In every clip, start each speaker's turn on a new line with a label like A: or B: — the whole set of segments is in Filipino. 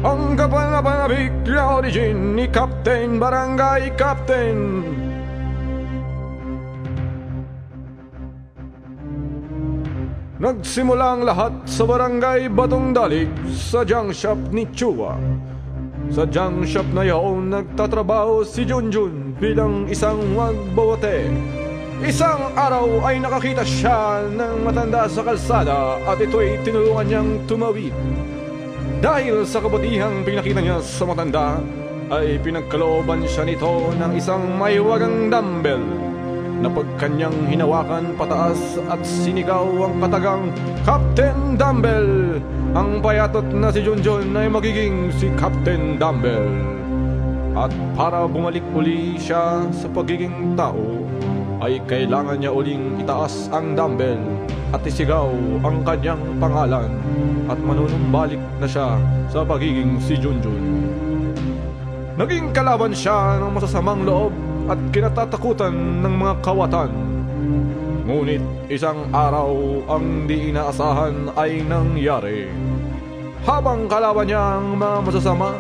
A: Ang kapanapanabik na origin ni Captain Barangay Captain. Nagsimula ang lahat sa barangay Batong Dalig sa junk shop ni Chua. Sa junk shop na yaon nagtatrabaho si Junjun bilang isang magbawate. Isang araw ay nakakita siya ng matanda sa kalsada at ito'y tinulungan niyang tumawid. Dahil sa kabutihang pinakita niya sa matanda, ay pinagkalooban siya nito ng isang mahiwagang dumbbell na pagkanyang hinawakan pataas at sinigaw ang katagang Captain Dumbbell. Ang payatot na si Junjun ay magiging si Captain Dumbbell. At para bumalik uli siya sa pagiging tao, ay kailangan niya uling itaas ang dumbbell at isigaw ang kanyang pangalan at manunumbalik na siya sa pagiging si Junjun. Naging kalaban siya ng masasamang loob at kinatatakutan ng mga kawatan. Ngunit isang araw ang di inaasahan ay nangyari. Habang kalaban niya ang mga masasama,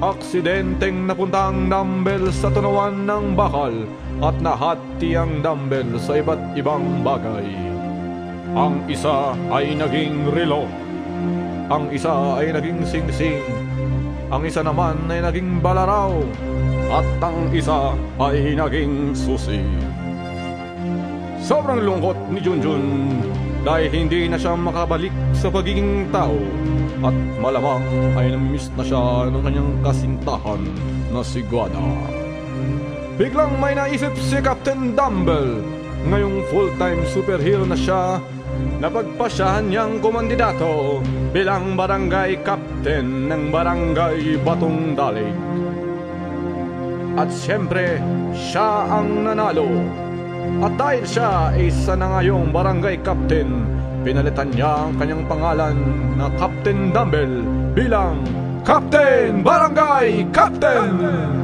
A: aksidenteng napunta ang dumbbell sa tunawan ng bakal at nahati ang dumbbell sa iba't ibang bagay. Ang isa ay naging relo, ang isa ay naging singsing, ang isa naman ay naging balaraw, at ang isa ay naging susi. Sobrang lungkot ni Junjun dahil hindi na siya makabalik sa pagiging tao at malamang ay namimiss na siya ng kanyang kasintahan na si Guada. Biglang may naisip si Captain Dumbbell. Ngayong full-time superhero na siya, napagpasyahan niyang kumandidato bilang barangay captain ng barangay Batong Dalig. At siyempre, siya ang nanalo. At dahil siya ay isa na ngayong barangay captain, pinalitan niya ang kanyang pangalan na Captain Dumbbell bilang Captain Barangay Captain!